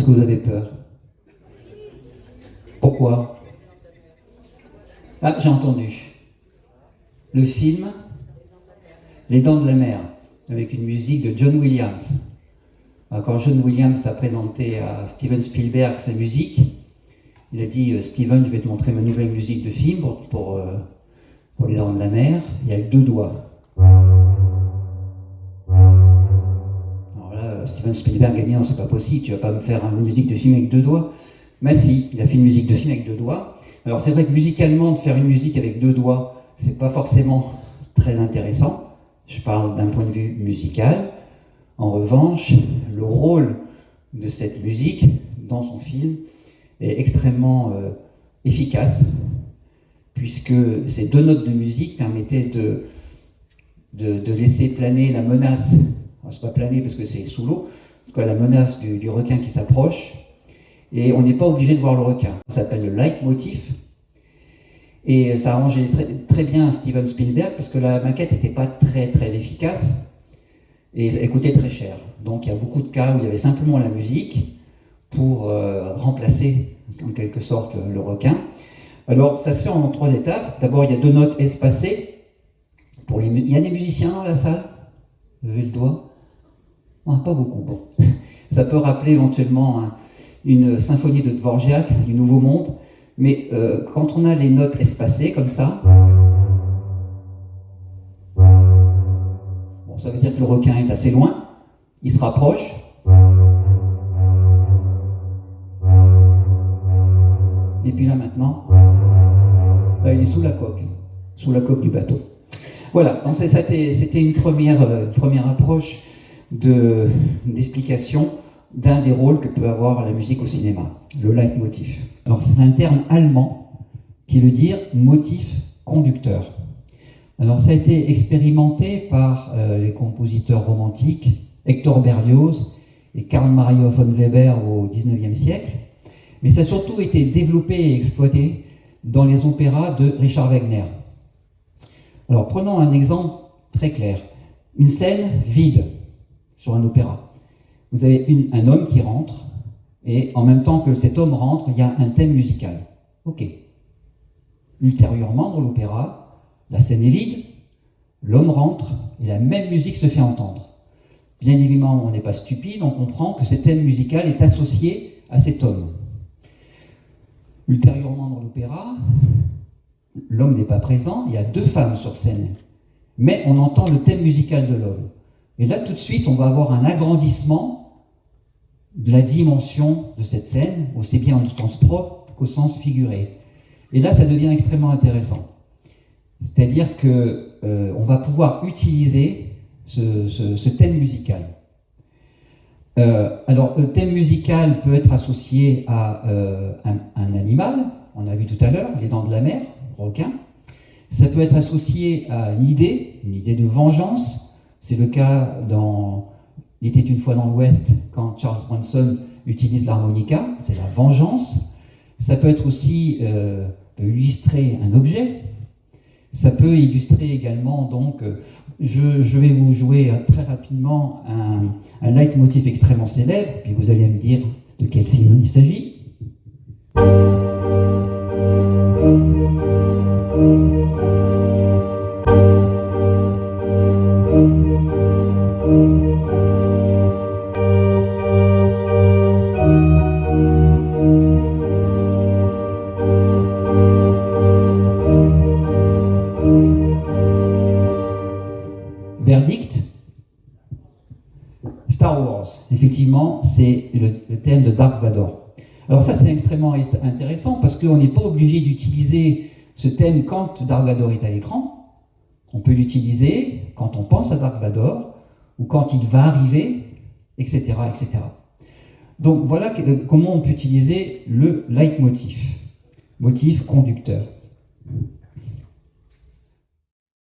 est-ce que vous avez peur? Pourquoi? Ah, j'ai entendu. Le film Les Dents de la Mer, avec une musique de John Williams. Alors, quand John Williams a présenté à Steven Spielberg sa musique, il a dit « Steven, je vais te montrer ma nouvelle musique de film pour Les Dents de la Mer. Il y a 2 doigts. » Alors là, Steven Spielberg a dit « Non, c'est pas possible, tu vas pas me faire une musique de film avec 2 doigts. » Mais si, il a fait une musique de film avec 2 doigts. Alors c'est vrai que musicalement, de faire une musique avec 2 doigts, c'est pas forcément très intéressant. Je parle d'un point de vue musical. En revanche, le rôle de cette musique dans son film est extrêmement efficace, puisque ces 2 notes de musique permettaient de laisser planer la menace, enfin, c'est pas planer parce que c'est sous l'eau, en tout cas la menace du requin qui s'approche, et on n'est pas obligé de voir le requin. Ça s'appelle le leitmotiv, et ça arrangeait très, très bien Steven Spielberg, parce que la maquette n'était pas très très efficace, et elle coûtait très cher. Donc il y a beaucoup de cas où il y avait simplement la musique pour remplacer en quelque sorte le requin. Alors ça se fait en 3 étapes. D'abord il y a 2 notes espacées. Il y a des musiciens dans la salle? Levez le doigt. Non, pas beaucoup. Bon. Ça peut rappeler éventuellement une symphonie de Dvorak, du Nouveau Monde. Mais quand on a les notes espacées comme ça, bon, ça veut dire que le requin est assez loin, il se rapproche. Et puis là maintenant, là, il est sous la coque du bateau. Voilà, donc c'était une première approche d'explication d'un des rôles que peut avoir la musique au cinéma, le leitmotiv. Alors c'est un terme allemand qui veut dire motif conducteur. Alors ça a été expérimenté par les compositeurs romantiques Hector Berlioz et Carl Maria von Weber au XIXe siècle, mais ça a surtout été développé et exploité dans les opéras de Richard Wagner. Alors prenons un exemple très clair. Une scène vide sur un opéra. Vous avez un homme qui rentre, et en même temps que cet homme rentre, il y a un thème musical. Ok. Ultérieurement, dans l'opéra, la scène est vide, l'homme rentre, et la même musique se fait entendre. Bien évidemment, on n'est pas stupide, on comprend que ce thème musical est associé à cet homme. Ultérieurement dans l'opéra, l'homme n'est pas présent, il y a 2 femmes sur scène, mais on entend le thème musical de l'homme. Et là, tout de suite, on va avoir un agrandissement de la dimension de cette scène, aussi bien au sens propre qu'au sens figuré. Et là, ça devient extrêmement intéressant. C'est-à-dire qu'on va pouvoir utiliser ce thème musical. Alors, le thème musical peut être associé à un animal, on a vu tout à l'heure, les dents de la mer, requin. Ça peut être associé à une idée de vengeance. C'est le cas dans Il était une fois dans l'Ouest, quand Charles Bronson utilise l'harmonica, c'est la vengeance. Ça peut être aussi peut illustrer un objet. Ça peut illustrer également, donc, je vais vous jouer très rapidement un leitmotiv extrêmement célèbre, puis vous allez me dire de quel film il s'agit. Verdict, Star Wars. Effectivement, c'est le thème de Dark Vador. Alors ça, c'est extrêmement intéressant parce qu'on n'est pas obligé d'utiliser ce thème quand Dark Vador est à l'écran. On peut l'utiliser quand on pense à Dark Vador ou quand il va arriver, etc., etc. Donc voilà comment on peut utiliser le leitmotiv, motif conducteur.